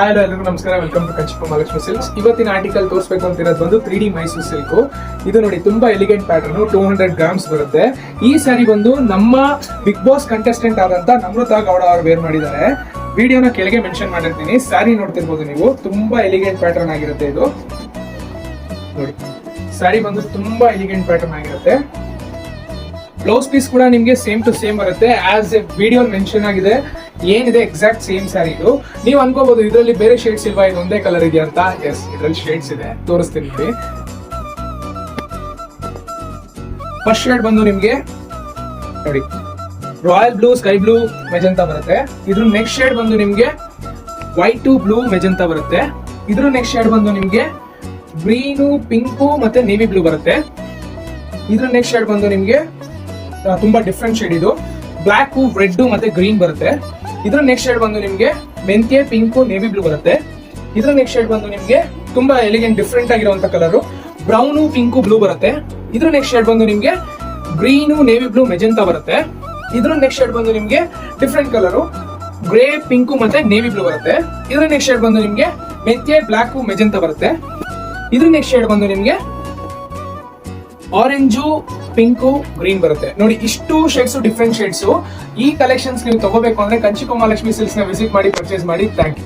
Hello ಎಲ್ಲರಿಗೂ ನಮಸ್ಕಾರ, welcome to ಕಂಚಿಪ್ಪ Mahalakshmi silks. ಇವತ್ತಿನ ಆರ್ಟಿಕಲ್ ತೋರಿಸಬೇಕು ಅಂತಿರೋದು ಬಂದು 3D ಮೈಸೂರು ಸಿಲ್ಕ್. ಇದು ನೋಡಿ ತುಂಬಾ ಎಲಿಗೆಂಟ್ ಪ್ಯಾಟರ್ನ್, 200 ಗ್ರಾಮ್ಸ್ ಬರುತ್ತೆ. ಈ ಸ್ಯಾರಿ ಬಂದು ನಮ್ಮ ಬಿಗ್ ಬಾಸ್ ಕಂಟೆಸ್ಟೆಂಟ್ ಆದಂತ ನಮ್ರತಾ ಗೌಡ ಅವರು ವೇರ್ ಮಾಡಿದ್ದಾರೆ. ವಿಡಿಯೋನ ಕೆಳಗೆ ಮೆನ್ಷನ್ ಮಾಡಿರ್ತೀನಿ, ಸ್ಯಾರಿ ನೋಡ್ತಿರ್ಬೋದು ನೀವು. ತುಂಬಾ ಎಲಿಗೆಂಟ್ ಪ್ಯಾಟರ್ನ್ ಆಗಿರುತ್ತೆ ಇದು ನೋಡಿ. ಸ್ಯಾರಿ ಬಂದು ತುಂಬಾ ಎಲಿಗೆಂಟ್ ಪ್ಯಾಟರ್ನ್ ಆಗಿರುತ್ತೆ. ಬ್ಲೌಸ್ ಪೀಸ್ ಕೂಡ ನಿಮ್ಗೆ ಸೇಮ್ ಟು ಸೇಮ್ ಬರುತ್ತೆ. ಆಸ್ ಎ ವಿಡಿಯೋ ಮೆನ್ಷನ್ ಆಗಿದೆ ಏನಿದೆ ಎಕ್ಸಾಕ್ಟ್ ಸೇಮ್ ಸ್ಯಾರಿ ಇದು. ನೀವು ಅನ್ಕೋಬಹುದು ಇದರಲ್ಲಿ ಬೇರೆ ಶೇಡ್ಸ್ ಇಲ್ವಾ, ಇದು ಒಂದೇ ಕಲರ್ ಇದೆಯಾ ಅಂತ. ಎಸ್, ಇದರಲ್ಲಿ ಶೇಡ್ಸ್ ಇದೆ, ತೋರಿಸ್ತೀನಿ ನೋಡಿ. ಫಸ್ಟ್ ಶೇಡ್ ಬಂದು ನಿಮ್ಗೆ ನೋಡಿ royal blue, sky blue, magenta ಬರುತ್ತೆ. ಇದ್ರ ನೆಕ್ಸ್ಟ್ ಶೇಡ್ ಬಂದು ನಿಮ್ಗೆ ವೈಟ್ ಬ್ಲೂ, ಮೆಜೆಂಟಾ ಬರುತ್ತೆ. ಇದ್ರ ನೆಕ್ಸ್ಟ್ ಶೇಡ್ ಬಂದು ನಿಮ್ಗೆ ಗ್ರೀನು, ಪಿಂಕು ಮತ್ತೆ ನೇವಿ ಬ್ಲೂ ಬರುತ್ತೆ. ಇದ್ರ ನೆಕ್ಸ್ಟ್ ಶೇಡ್ ಬಂದು ನಿಮ್ಗೆ ತುಂಬಾ ಡಿಫ್ರೆಂಟ್ ಶೇಡ್, ಇದು ಬ್ಲಾಕ್, ರೆಡ್ ಮತ್ತೆ ಗ್ರೀನ್ ಬರುತ್ತೆ. ಇದ್ರ ನೆಕ್ಸ್ಟ್ ಶೇಡ್ ಬಂದು ನಿಮ್ಗೆ ಮೆಂತ್ಯ, ಪಿಂಕ್, ನೇವಿ ಬ್ಲೂ ಬರುತ್ತೆ. ಇದ್ರ ನೆಕ್ಸ್ಟ್ ಶೇಡ್ ಬಂದು ನಿಮ್ಗೆ ತುಂಬಾ ಎಲಿಗೆಂಟ್ ಡಿಫ್ರೆಂಟ್ ಆಗಿರುವಂತ ಕಲರ್ ಬ್ರೌನ್, ಪಿಂಕ್, ಬ್ಲೂ ಬರುತ್ತೆ. ಇದ್ರ ನೆಕ್ಸ್ಟ್ ಶೇಡ್ ಬಂದು ನಿಮ್ಗೆ ಗ್ರೀನು, ನೇವಿ ಬ್ಲೂ, ಮೆಜೆಂಟಾ ಬರುತ್ತೆ. ಇದ್ರ ನೆಕ್ಸ್ಟ್ ಶೇಡ್ ಬಂದು ನಿಮ್ಗೆ ಡಿಫ್ರೆಂಟ್ ಕಲರ್ ಗ್ರೇ, ಪಿಂಕ್ ಮತ್ತೆ ನೇವಿ ಬ್ಲೂ ಬರುತ್ತೆ. ಇದ್ರ ನೆಕ್ಸ್ಟ್ ಶೇಡ್ ಬಂದು ನಿಮ್ಗೆ ಮೆಂತ್ಯ, ಬ್ಲಾಕ್, ಮೆಜೆಂಟಾ ಬರುತ್ತೆ. ಇದ್ರ ನೆಕ್ಸ್ಟ್ ಶೇಡ್ ಬಂದು ನಿಮ್ಗೆ ಆರೆಂಜು, ಪಿಂಕು, ಗ್ರೀನ್ ಬರುತ್ತೆ. ನೋಡಿ, ಇಷ್ಟು ಶೇಡ್ಸ್, ಡಿಫ್ರೆಂಟ್ ಶೇಡ್ಸ್. ಈ ಕಲೆಕ್ಷನ್ಸ್ ನೀವು ತಗೋಬೇಕು ಅಂದ್ರೆ ಕಂಚಿಪ್ಪ ಮಹಾಲಕ್ಷ್ಮಿ ಸಿಲ್ಕ್ಸ್ ನ ವಿಸಿಟ್ ಮಾಡಿ, ಪರ್ಚೇಸ್ ಮಾಡಿ. Thank you.